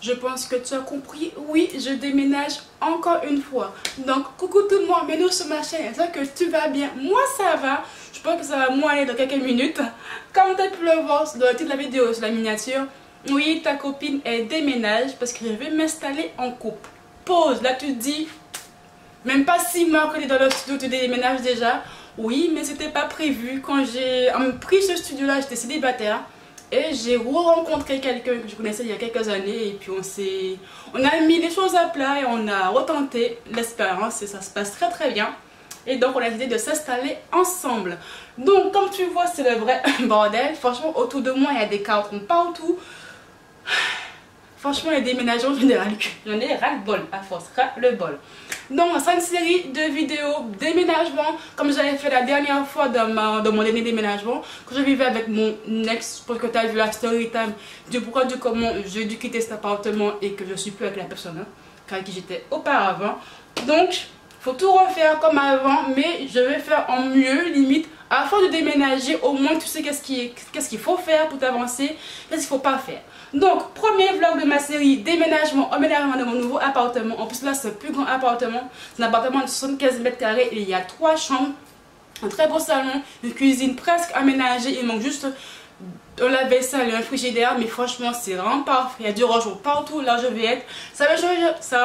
Je pense que tu as compris. Oui, je déménage encore une fois. Donc, coucou tout le monde, bienvenue sur ma chaîne. J'espère que tu vas bien. Moi, ça va. Je pense que ça va moins aller dans quelques minutes. Comme tu as pu le voir dans le titre de la vidéo, sur la miniature, oui, ta copine, elle déménage parce que je vais m'installer en couple. Pause. Là, tu te dis, même pas 6 mois que tu es dans le studio, tu déménages déjà. Oui, mais c'était pas prévu. Quand j'ai pris ce studio-là, j'étais célibataire. Et j'ai rencontré quelqu'un que je connaissais il y a quelques années. Et puis on a mis les choses à plat et on a retenté l'expérience. Et ça se passe très très bien. Et donc on a décidé de s'installer ensemble. Donc comme tu vois, c'est le vrai bordel. Franchement, autour de moi, il y a des cartons partout. Franchement, les déménagements, j'en ai ras-le-bol, à force, ras-le-bol. Donc, c'est une série de vidéos déménagement, comme j'avais fait la dernière fois dans mon dernier déménagement, que je vivais avec mon ex, parce que tu as vu la story time du pourquoi, du comment j'ai dû quitter cet appartement et que je suis plus avec la personne avec qui j'étais auparavant. Donc, il faut tout refaire comme avant, mais je vais faire en mieux, limite, afin de déménager, au moins tu sais qu'est-ce qu'il faut faire pour t'avancer, qu'est-ce qu'il ne faut pas faire. Donc, premier vlog de ma série déménagement, emménagement de mon nouveau appartement. En plus là, c'est le plus grand appartement. C'est un appartement de 75 mètres carrés et il y a 3 chambres, un très beau salon, une cuisine presque aménagée. Il manque juste un lave-vaisselle et un frigidaire, mais franchement, c'est vraiment parfait. Il y a du rangement partout là où je vais être. Ça va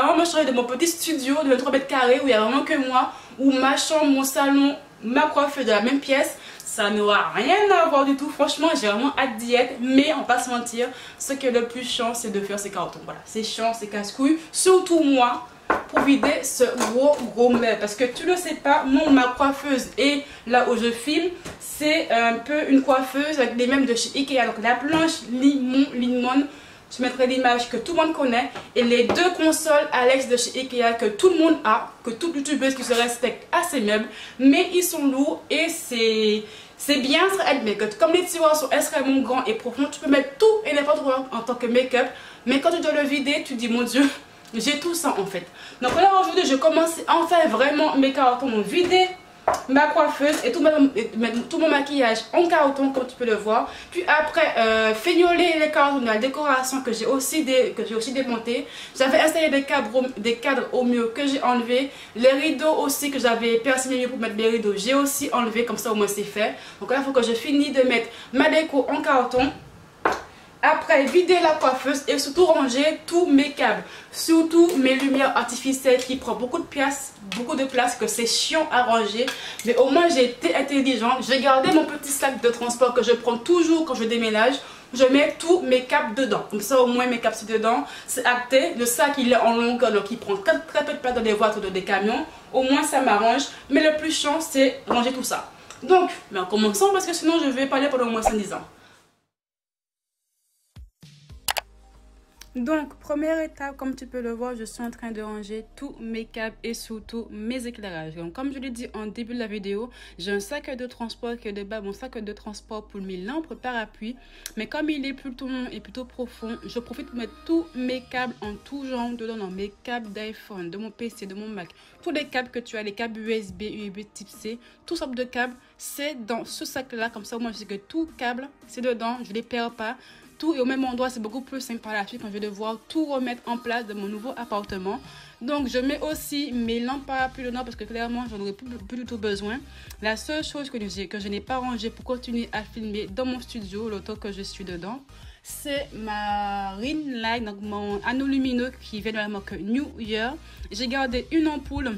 vraiment changer de mon petit studio de 23 mètres carrés où il n'y a vraiment que moi, où ma chambre, mon salon, ma coiffeuse de la même pièce. Ça n'aura rien à voir du tout. Franchement, j'ai vraiment hâte d'y être. Mais on va pas se mentir, ce qui est le plus chiant, c'est de faire ces cartons. Voilà, c'est chiant, c'est casse-couille. Surtout moi, pour vider ce gros meuble. Parce que tu le sais pas, ma coiffeuse et là où je filme, c'est un peu une coiffeuse avec des meubles de chez Ikea. Donc la planche Limon. Je mettrai l'image que tout le monde connaît et les 2 consoles Alex de chez Ikea que tout le monde a, que toute youtubeuse qui se respecte a ces meubles, mais ils sont lourds et c'est bien, mais comme les tiroirs sont extrêmement grands et profonds, tu peux mettre tout et n'importe quoi en tant que make-up, mais quand tu dois le vider, tu dis mon Dieu, j'ai tout ça en fait. Donc là aujourd'hui, je commence enfin vraiment mes cartons vidés, ma coiffeuse et tout mon maquillage en carton comme tu peux le voir. Puis après feignoler les cartons de la décoration que j'ai aussi démonté. J'avais installé des cadres au mur que j'ai enlevé. Les rideaux aussi que j'avais percé les murs pour mettre les rideaux, j'ai aussi enlevé, comme ça au moins c'est fait. Donc là il faut que je finisse de mettre ma déco en carton. Après, vider la coiffeuse et surtout ranger tous mes câbles. Surtout mes lumières artificielles qui prennent beaucoup de place, que c'est chiant à ranger. Mais au moins j'ai été intelligente. J'ai gardé mon petit sac de transport que je prends toujours quand je déménage. Je mets tous mes câbles dedans. Comme ça au moins mes câbles sont dedans. C'est acté. Le sac il est en longueur donc il prend très peu de place dans les voitures, dans des camions. Au moins ça m'arrange. Mais le plus chiant c'est ranger tout ça. Donc, mais en commençant parce que sinon je vais parler pendant au moins 110 ans. Donc, première étape, comme tu peux le voir, je suis en train de ranger tous mes câbles et surtout mes éclairages. Donc, comme je l'ai dit en début de la vidéo, j'ai un sac de transport qui est de bas, mon sac de transport pour mes lampes parapluie. Mais comme il est plutôt long et plutôt profond, je profite pour mettre tous mes câbles en tout genre dedans, dans mes câbles d'iPhone, de mon PC, de mon Mac. Tous les câbles que tu as, les câbles USB, USB type C, toutes sortes de câbles, c'est dans ce sac-là. Comme ça, moi, je sais que tout câble, c'est dedans, je ne les perds pas. Tout est au même endroit, c'est beaucoup plus simple par la suite quand je vais devoir tout remettre en place dans mon nouveau appartement. Donc je mets aussi mes lampes parapluies dedans parce que clairement j'en aurais plus du tout besoin. La seule chose que je n'ai pas rangée pour continuer à filmer dans mon studio le temps que je suis dedans, c'est ma ring light, donc mon anneau lumineux qui vient de la marque New Year. J'ai gardé une ampoule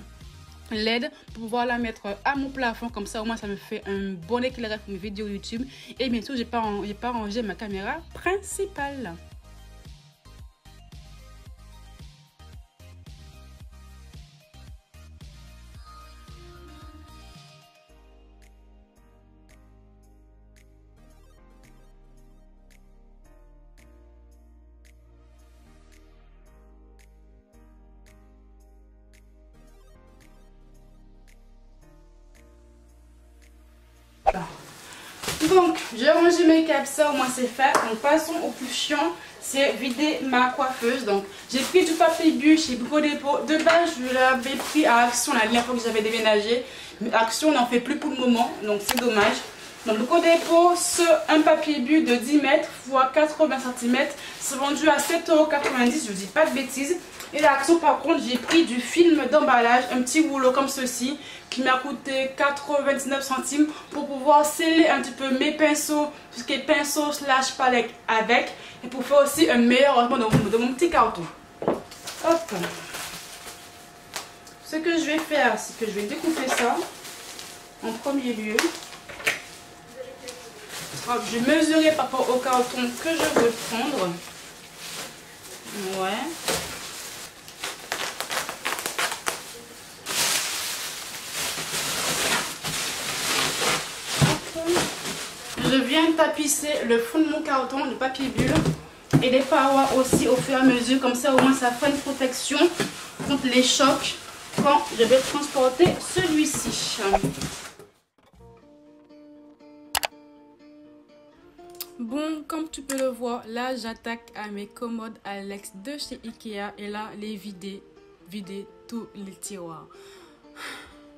LED pour pouvoir la mettre à mon plafond, comme ça au moins ça me fait un bon éclairage pour mes vidéos YouTube. Et bien sûr j'ai pas rangé ma caméra principale. Donc, j'ai rangé mes câbles, ça au moins c'est fait. Donc, passons au plus chiant, c'est vider ma coiffeuse. Donc, j'ai pris du papier bu chez Brico Dépôt. De base, je l'avais pris à Action la dernière fois que j'avais déménagé. Mais Action n'en fait plus pour le moment, donc c'est dommage. Donc au dépôt, un papier bulle de 10 mètres x 80 cm, c'est vendu à 7,90 €, je dis pas de bêtises. Et l'action par contre, j'ai pris du film d'emballage, un petit rouleau comme ceci, qui m'a coûté 99 centimes pour pouvoir sceller un petit peu mes pinceaux, tout ce qui est pinceau slash palette avec, et pour faire aussi un meilleur rangement de mon petit carton. Hop. Ce que je vais faire, c'est que je vais découper ça en premier lieu. Je vais mesurer par rapport au carton que je veux prendre. Ouais. Je viens tapisser le fond de mon carton, le papier bulle et les parois aussi au fur et à mesure. Comme ça, au moins, ça fait une protection contre les chocs quand je vais transporter celui-ci. Bon, comme tu peux le voir, là j'attaque à mes commodes Alex de chez Ikea et là les vider tous les tiroirs.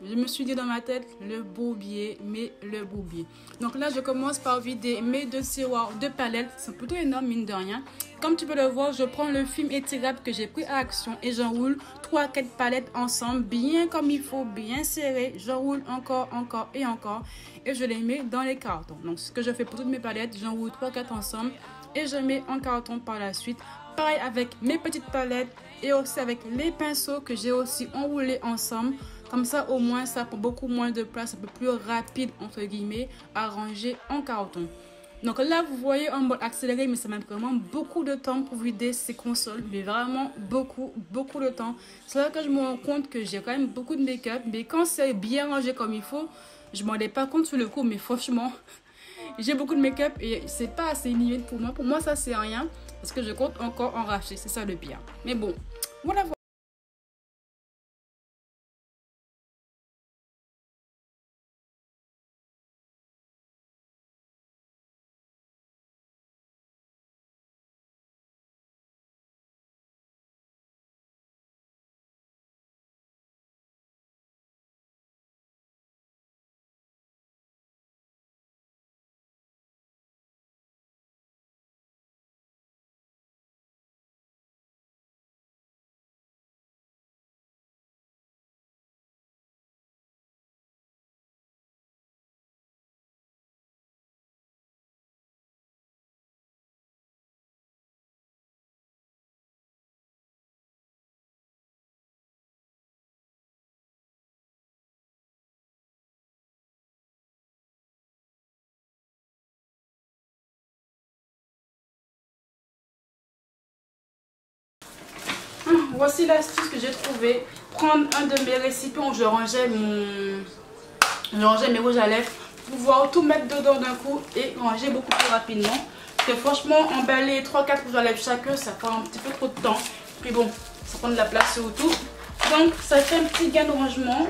Je me suis dit dans ma tête le bourbier, mais le bourbier. Donc là je commence par vider mes deux tiroirs de palettes, c'est plutôt énorme mine de rien. Comme tu peux le voir, je prends le film étirable que j'ai pris à Action et j'enroule 3-4 palettes ensemble, bien comme il faut, bien serré. J'enroule encore et encore et je les mets dans les cartons. Donc ce que je fais pour toutes mes palettes, j'enroule 3-4 ensemble et je mets en carton par la suite. Pareil avec mes petites palettes et aussi avec les pinceaux que j'ai aussi enroulés ensemble. Comme ça, au moins, ça prend beaucoup moins de place, un peu plus rapide, entre guillemets, à ranger en carton. Donc là, vous voyez en mode accéléré, mais ça m'a vraiment beaucoup de temps pour vider ces consoles. Mais vraiment beaucoup de temps. C'est là que je me rends compte que j'ai quand même beaucoup de make-up. Mais quand c'est bien rangé comme il faut, je m'en rends pas compte sur le coup. Mais franchement, j'ai beaucoup de make-up et c'est pas assez limite pour moi. Pour moi, ça, c'est rien. Parce que je compte encore en racheter. C'est ça le pire. Mais bon, voilà. Voici l'astuce que j'ai trouvée. Prendre un de mes récipients où je rangeais mes rouges à lèvres, pouvoir tout mettre dedans d'un coup et ranger beaucoup plus rapidement. Parce que franchement, emballer 3-4 rouges à lèvres chacun, ça prend un petit peu trop de temps. Puis bon, ça prend de la place sur tout. Donc ça fait un petit gain de rangement.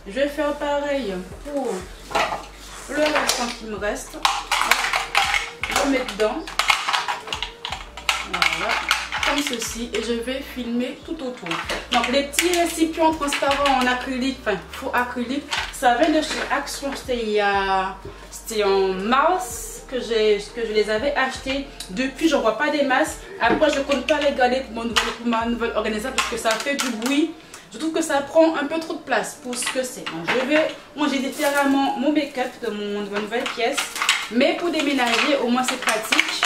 Je vais faire pareil pour le restant qui me reste. Je mets dedans. Voilà. Comme ceci et je vais filmer tout autour. Donc les petits récipients transparents en acrylique, enfin faux acrylique, ça vient de chez Action. C'était en mars que je les avais achetés. Depuis, j'en vois pas des masses. Après, je compte pas les garder pour ma nouvelle organisation parce que ça fait du bruit. Je trouve que ça prend un peu trop de place pour ce que c'est. Donc je vais ranger différemment mon make-up de mon nouvelle pièce. Mais pour déménager, au moins c'est pratique.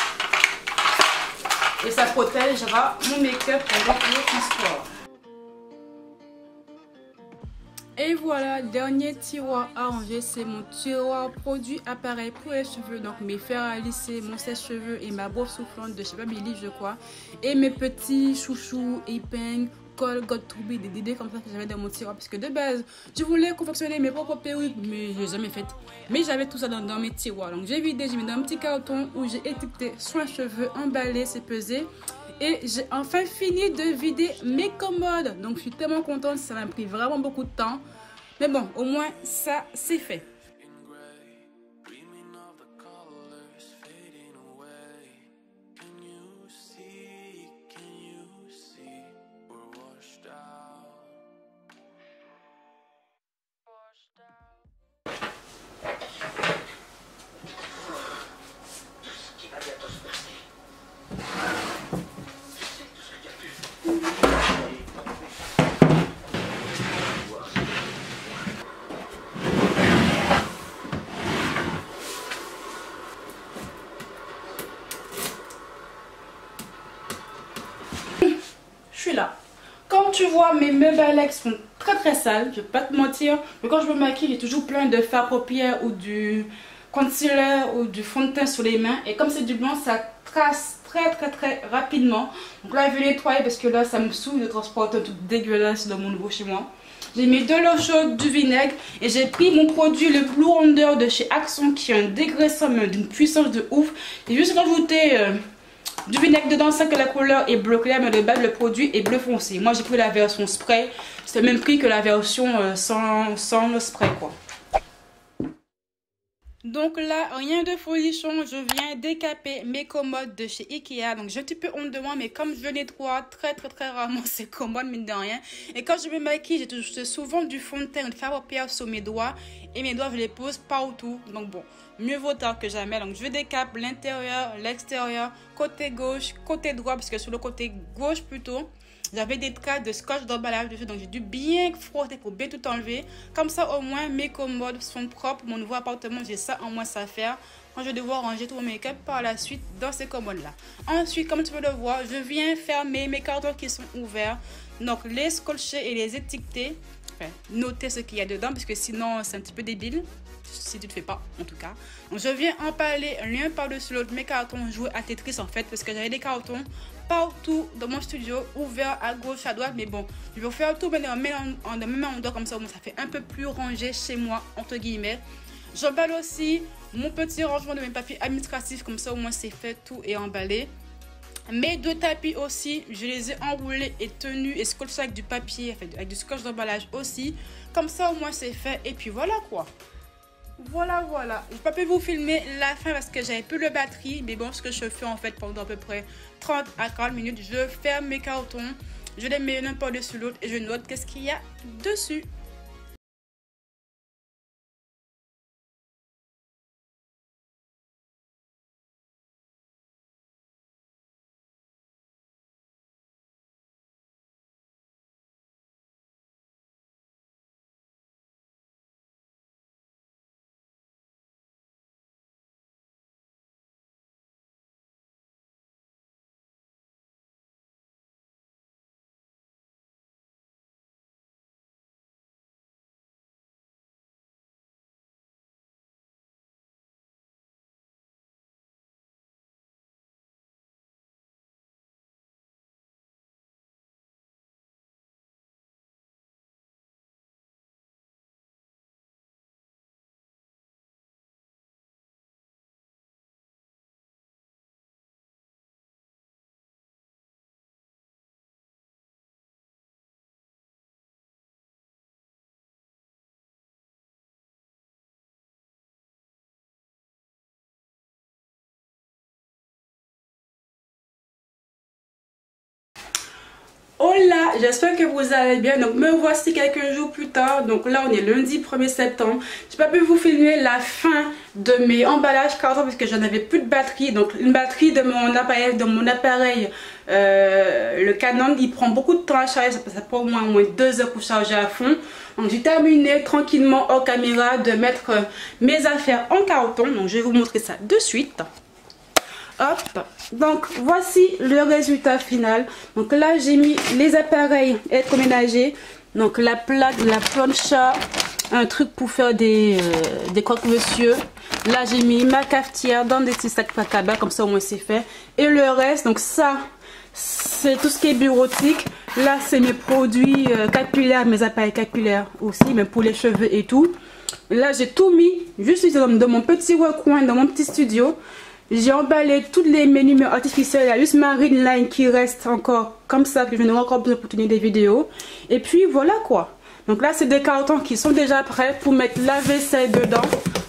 Et ça protégera mon make-up pendant le transport. Et voilà, dernier tiroir à ranger, c'est mon tiroir produit appareil pour les cheveux. Donc mes fers à lisser, mon sèche-cheveux et ma brosse soufflante de chez Babyliss, je crois. Et mes petits chouchous, épingles, colle, God to be, des idées comme ça que j'avais dans mon tiroir. Parce que de base, je voulais confectionner mes propres perruques, mais je n'ai jamais fait. Mais j'avais tout ça dans mes tiroirs. Donc j'ai vidé, j'ai mis dans un petit carton où j'ai étiqueté soin cheveux, emballé, c'est pesé. Et j'ai enfin fini de vider mes commodes. Donc je suis tellement contente, ça m'a pris vraiment beaucoup de temps. Mais bon, au moins ça c'est fait. fois mes meubles à Alex sont très sales, je vais pas te mentir. Mais quand je me maquille, j'ai toujours plein de fard à paupières ou du concealer ou du fond de teint sur les mains. Et comme c'est du blanc, ça trace très rapidement. Donc là, je vais nettoyer parce que là, ça me saoule de transporter un truc dégueulasse dans mon nouveau chez moi. J'ai mis de l'eau chaude, du vinaigre et j'ai pris mon produit le Blue Wonder de chez Axon qui a un dégraissant d'une puissance de ouf. J'ai juste rajouté du vinaigre dedans, ça que la couleur est bleu clair, mais de base le produit est bleu foncé. Moi j'ai pris la version spray, c'est le même prix que la version sans le spray quoi. Donc là, rien de folichon, je viens décaper mes commodes de chez Ikea. Donc j'ai un petit peu honte de moi, mais comme je nettoie très rarement ces commodes, mine de rien. Et quand je me maquille, j'ai souvent du fond de teint, de fard à paupières sur mes doigts. Et mes doigts, je les pose partout. Donc bon, mieux vaut tard que jamais. Donc je décape l'intérieur, l'extérieur, côté gauche, côté droit, parce que sur le côté gauche plutôt, j'avais des traces de scotch d'emballage dessus, donc j'ai dû bien frotter pour bien tout enlever. Comme ça, au moins, mes commodes sont propres. Mon nouveau appartement, j'ai ça en moins à faire quand je vais devoir ranger tout mon make-up par la suite dans ces commodes-là. Ensuite, comme tu peux le voir, je viens fermer mes cartons qui sont ouverts. Donc, les scotcher et les étiqueter. Enfin, noter ce qu'il y a dedans, parce que sinon, c'est un petit peu débile. Si tu ne le fais pas, en tout cas. Donc, je viens empaler l'un par-dessus l'autre mes cartons joués à Tetris, en fait, parce que j'avais des cartons partout dans mon studio, ouverts à gauche, à droite. Mais bon, je vais faire tout dans le même endroit, comme ça, ça fait un peu plus rangé chez moi, entre guillemets. J'emballe aussi mon petit rangement de mes papiers administratifs, comme ça, au moins, c'est fait, tout est emballé. Mes deux tapis aussi, je les ai enroulés et tenus et scotchés avec du papier, avec du scotch d'emballage aussi. Comme ça, au moins, c'est fait. Et puis voilà quoi. Voilà. Je n'ai pas pu vous filmer la fin parce que j'avais plus de batterie. Mais bon, ce que je fais en fait pendant à peu près 30 à 40 minutes, je ferme mes cartons, je les mets l'un par-dessus l'autre et je note qu'est-ce qu'il y a dessus. Hola, j'espère que vous allez bien. Donc me voici quelques jours plus tard. Donc là on est lundi 1er septembre. J'ai pas pu vous filmer la fin de mes emballages carton parce que j'en avais plus de batterie. Donc une batterie de mon appareil, le Canon, il prend beaucoup de temps à charger. Ça prend au moins 2 heures pour charger à fond. Donc j'ai terminé tranquillement hors caméra de mettre mes affaires en carton. Donc je vais vous montrer ça de suite. Hop, donc voici le résultat final. Donc là j'ai mis les appareils électroménagers, donc la plaque, la plancha, un truc pour faire des croque-monsieur. Là j'ai mis ma cafetière dans des petits sacs à tabac, comme ça au moins c'est fait. Et le reste, donc ça c'est tout ce qui est bureautique. Là c'est mes produits capillaires, mes appareils capillaires aussi, même pour les cheveux et tout. Là j'ai tout mis juste dans mon petit recoin, dans mon petit studio. J'ai emballé toutes mes lumières artificielles. Il y a juste ma ring line qui reste encore comme ça, que je n'aurai encore besoin pour tourner des vidéos. Et puis voilà quoi. Donc là, c'est des cartons qui sont déjà prêts pour mettre la vaisselle dedans.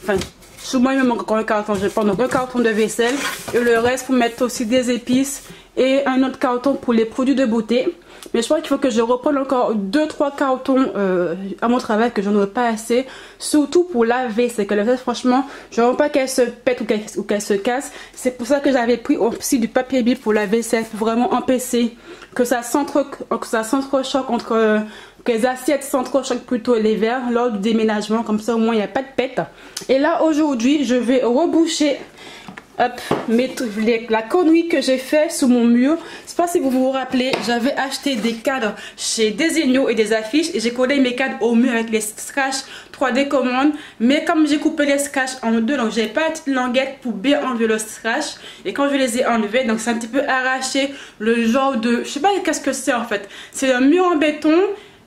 Enfin, sous moi, il me manque encore un carton, je pense. Donc un carton de vaisselle. Et le reste pour mettre aussi des épices. Et un autre carton pour les produits de beauté. Mais je crois qu'il faut que je reprenne encore 2-3 cartons à mon travail, que j'en aurai pas assez. Surtout pour la vaisselle. Que la vaisselle, franchement, je ne veux pas qu'elle se pète ou qu'elle se casse. C'est pour ça que j'avais pris aussi du papier bille pour la vaisselle. Pour vraiment empêcher que ça s'entrechoque entre... que les assiettes s'entrechoquent plutôt les verres lors du déménagement. Comme ça, au moins, il n'y a pas de pète. Et là, aujourd'hui, je vais reboucher Hop, la connerie que j'ai fait sous mon mur. Je sais pas si vous vous rappelez, j'avais acheté des cadres chez Designo et des affiches et j'ai collé mes cadres au mur avec les scratchs 3D commande. Mais comme j'ai coupé les scratchs en deux, donc j'ai pas une petite languette pour bien enlever le scratch. Et quand je les ai enlevés, donc c'est un petit peu arraché le genre de, je sais pas qu'est-ce que c'est en fait. C'est un mur en béton.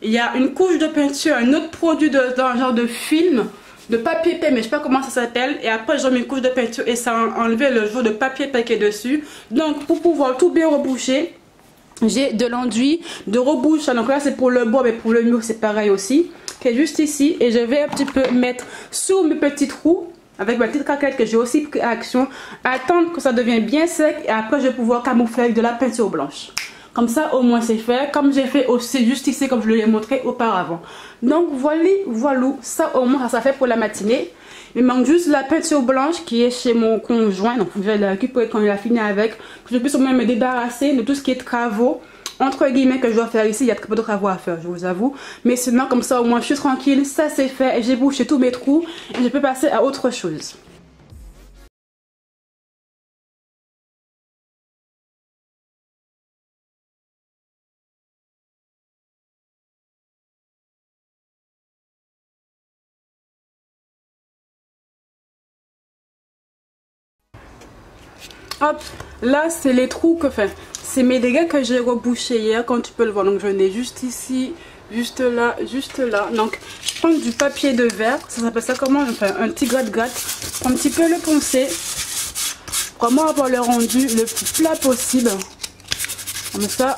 Il y a une couche de peinture, un autre produit dans un genre de film. De papier peint, mais je sais pas comment ça s'appelle. Et après j'ai mis une couche de peinture et ça a enlevé le jour de papier peint qui est dessus. Donc pour pouvoir tout bien reboucher, j'ai de l'enduit de rebouche. Donc là c'est pour le bois, mais pour le mur c'est pareil aussi, qui est juste ici. Et je vais un petit peu mettre sous mes petits trous avec ma petite craquette que j'ai aussi pris à action, attendre que ça devienne bien sec et après je vais pouvoir camoufler avec de la peinture blanche. Comme ça au moins c'est fait, comme j'ai fait aussi juste ici comme je l'ai montré auparavant. Donc voilà, ça au moins ça fait pour la matinée. Il manque juste la peinture blanche qui est chez mon conjoint, donc je vais la récupérer quand il a fini avec, que je puisse au moins me débarrasser de tout ce qui est travaux, entre guillemets, que je dois faire ici. Il y a très peu de travaux à faire, je vous avoue. Mais sinon comme ça au moins je suis tranquille, ça c'est fait, et j'ai bouché tous mes trous et je peux passer à autre chose. Hop, là c'est les trous que fait. C'est mes dégâts que j'ai rebouchés hier, comme tu peux le voir. Donc j'en ai juste ici, juste là, juste là. Donc je prends du papier de verre, ça s'appelle ça comment? Enfin un petit gratte-gratte. Un petit peu le poncer. Vraiment avoir le rendu le plus plat possible. Comme ça,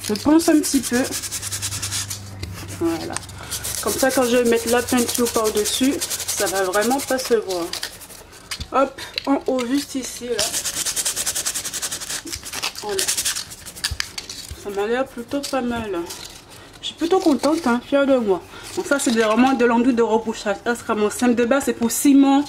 je ponce un petit peu. Voilà. Comme ça quand je vais mettre la peinture par dessus, ça va vraiment pas se voir. Hop, en haut, juste ici, là. Voilà. Ça m'a l'air plutôt pas mal. Je suis plutôt contente, hein, fière de moi. Donc ça, c'est vraiment de l'enduit de rebouchage. Ça sera mon simple de base, c'est pour ciment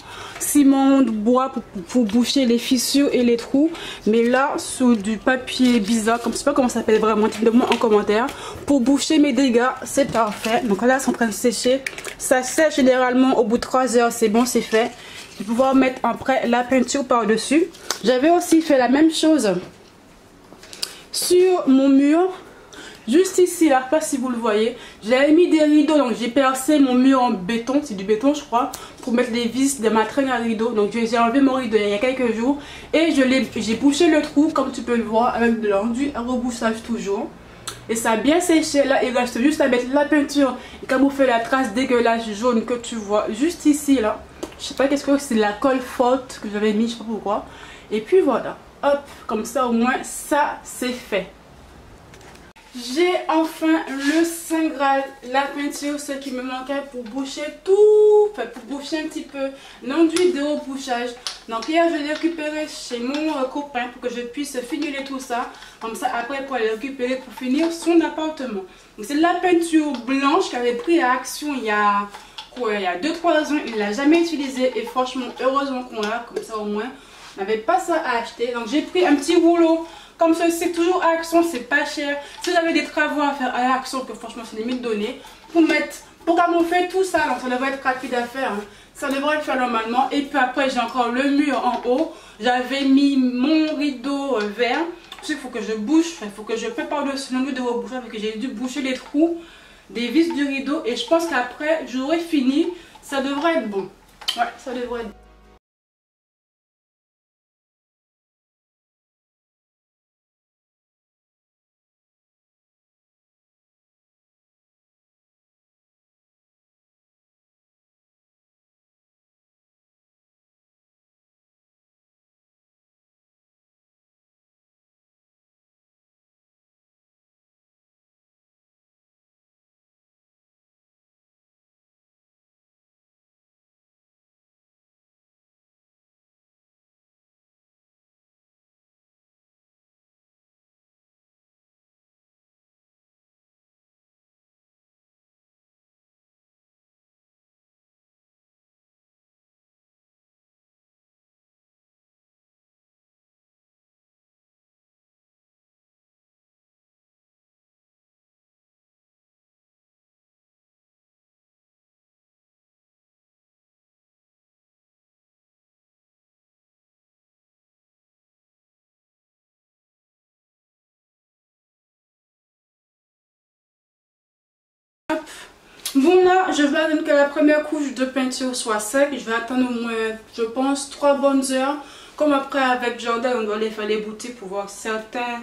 de bois pour boucher les fissures et les trous. Mais là, sous du papier bizarre, comme je sais pas comment ça s'appelle vraiment, dites-le-moi en commentaire. Pour boucher mes dégâts, c'est parfait. Donc là, c'est en train de sécher. Ça sèche généralement au bout de 3 heures, c'est bon, c'est fait. Je vais pouvoir mettre après la peinture par dessus. J'avais aussi fait la même chose sur mon mur, juste ici là, pas si vous le voyez. J'avais mis des rideaux, donc j'ai percé mon mur en béton, c'est du béton je crois, pour mettre les vis de ma traîne à rideaux. Donc j'ai enlevé mon rideau il y a quelques jours et j'ai bouché le trou comme tu peux le voir avec de l'enduit à rebouchage toujours. Et ça a bien séché. Là il reste juste à mettre la peinture et camoufler la trace dégueulasse jaune que tu vois juste ici là. Je sais pas qu'est-ce que c'est, la colle forte que j'avais mis, je sais pas pourquoi. Et puis voilà, hop, comme ça au moins ça c'est fait. J'ai enfin le Saint Graal, la peinture, ce qui me manquait pour boucher tout, enfin pour boucher un petit peu l'enduit de rebouchage. Donc hier je l'ai récupéré chez mon copain pour que je puisse finir tout ça. Comme ça après pour aller récupérer pour finir son appartement. Donc c'est la peinture blanche qu'il avait pris à Action il y a 2-3 ans. Il ne l'a jamais utilisé et franchement heureusement qu'on l'a, comme ça au moins on n'avait pas ça à acheter. Donc j'ai pris un petit rouleau. Comme ceci, c'est toujours à Action, c'est pas cher. Si vous avez des travaux à faire à Action, que franchement c'est limite donné, pour camoufler tout ça, donc ça devrait être rapide à faire. Hein. Ça devrait le faire normalement. Et puis après, j'ai encore le mur en haut. J'avais mis mon rideau vert. Il faut que je bouche, il faut que je prépare par-dessus le mur de rebouchage parce que j'ai dû boucher les trous des vis du rideau. Et je pense qu'après, j'aurai fini. Ça devrait être bon. Ouais, ça devrait être bon. Bon là, je vais attendre que la première couche de peinture soit sec. Je vais attendre au moins, je pense, 3 bonnes heures. Comme après avec Jordan, on doit aller faire les boutiques pour voir certains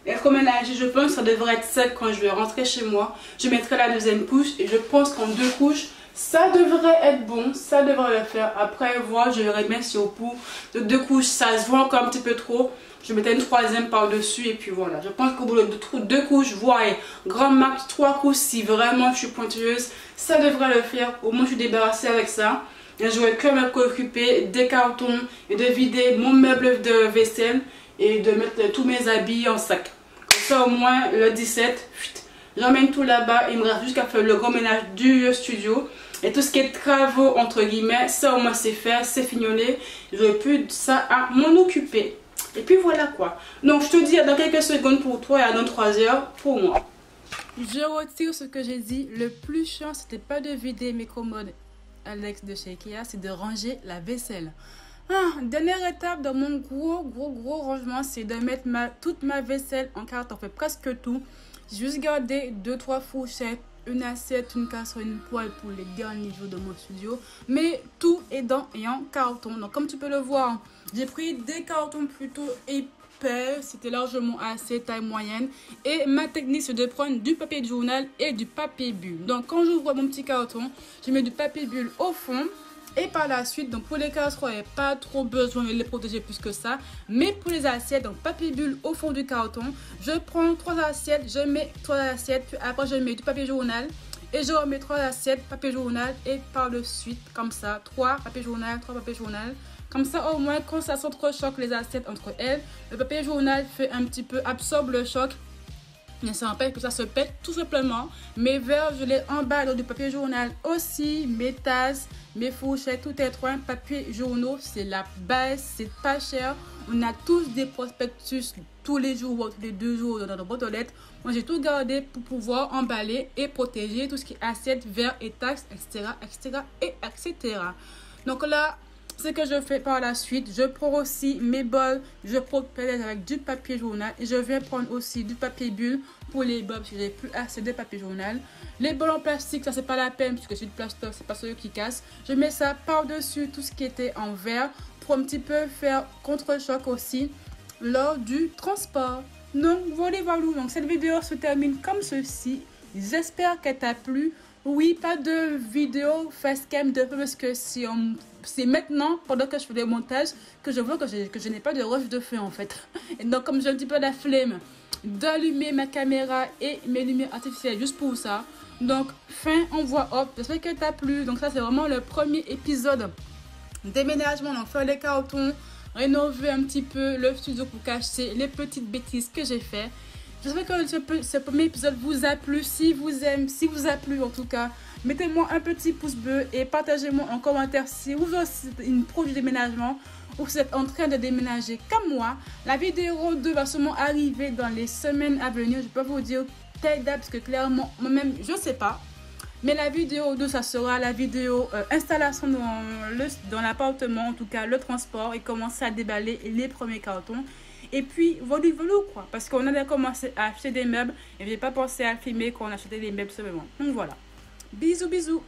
électroménagers. Je pense que ça devrait être sec quand je vais rentrer chez moi. Je mettrai la deuxième couche et je pense qu'en 2 couches, ça devrait être bon. Ça devrait le faire. Après, voir, je verrai bien si au bout de 2 couches, ça se voit encore un petit peu trop. Je mettrai une troisième par-dessus et puis voilà. Je pense qu'au bout de 2 couches, voire grand max 3 couches, si vraiment je suis pointueuse, ça devrait le faire. Au moins, je suis débarrassée avec ça. Et je vais que me préoccuper des cartons et de vider mon meuble de vaisselle et de mettre tous mes habits en sac. Comme ça, au moins, le 17, j'emmène tout là-bas. Il me reste juste qu'à faire le grand ménage du studio. Et tout ce qui est travaux, entre guillemets, ça au moins c'est fait, c'est fignolé. J'aurai plus ça à m'en occuper. Et puis voilà quoi. Donc je te dis dans quelques secondes pour toi et dans 3 heures pour moi. Je retire ce que j'ai dit. Le plus chiant, c'était pas de vider mes commodes Alex de chez Ikea, c'est de ranger la vaisselle. Dernière étape dans mon gros rangement, c'est de mettre toute ma vaisselle en carton. On fait presque tout. J'ai juste gardé 2-3 fourchettes, une assiette, une casserole, une poêle pour les derniers jours de mon studio. Mais tout est et en carton. Donc comme tu peux le voir, j'ai pris des cartons plutôt épais. C'était largement assez, taille moyenne. Et ma technique, c'est de prendre du papier de journal et du papier bulle. Donc quand j'ouvre mon petit carton, je mets du papier bulle au fond. Et par la suite, donc pour les casseroles, il n'y a pas trop besoin de les protéger plus que ça. Mais pour les assiettes, donc papier bulle au fond du carton, je prends 3 assiettes, je mets 3 assiettes, puis après je mets du papier journal. Et je remets 3 assiettes, papier journal, et par la suite, comme ça, 3 papier journal, 3 papier journal. Comme ça, au moins, quand ça s'entrechoque les assiettes entre elles, le papier journal fait un petit peu, absorbe le choc. Et ça empêche que ça se pète tout simplement. Mes verres, je les emballe dans du papier journal aussi. Mes tasses, mes fourchettes, tout est un papier journaux. C'est la base, c'est pas cher. On a tous des prospectus tous les jours ou tous les 2 jours dans nos boîtes aux lettres. Moi, j'ai tout gardé pour pouvoir emballer et protéger tout ce qui est assiettes, verres et tasses, etc. Donc là, ce que je fais par la suite, je prends aussi mes bols, je protège avec du papier journal et je vais prendre aussi du papier bulle pour les bols parce que j'ai plus assez de papier journal. Les bols en plastique, ça c'est pas la peine puisque c'est du plastique, c'est pas celui qui casse. Je mets ça par-dessus tout ce qui était en verre pour un petit peu faire contre-choc aussi lors du transport. Donc voilà, donc cette vidéo se termine comme ceci. J'espère qu'elle t'a plu. Oui, pas de vidéo facecam de peu parce que c'est maintenant, pendant que je fais le montage, que je vois que je n'ai pas de rush de feu en fait. Et donc comme j'ai un petit peu la flemme d'allumer ma caméra et mes lumières artificielles juste pour ça. Donc fin en voix off, j'espère que t'as plu. Donc ça c'est vraiment le premier épisode déménagement. Donc faire les cartons, rénover un petit peu le studio pour cacher les petites bêtises que j'ai fait. J'espère que ce premier épisode vous a plu. Si vous a plu en tout cas, mettez-moi un petit pouce bleu et partagez-moi en commentaire si vous aussi êtes une pro du déménagement ou si vous êtes en train de déménager comme moi. La vidéo 2 va sûrement arriver dans les semaines à venir. Je peux vous dire telle date parce que clairement, moi-même, je ne sais pas. Mais la vidéo 2, ça sera la vidéo installation dans l'appartement, en tout cas le transport et commencer à déballer les premiers cartons. Et puis, voilà quoi. Parce qu'on a commencé à acheter des meubles et je n'ai pas pensé à filmer quand on achetait des meubles seulement. Donc voilà. Bisous.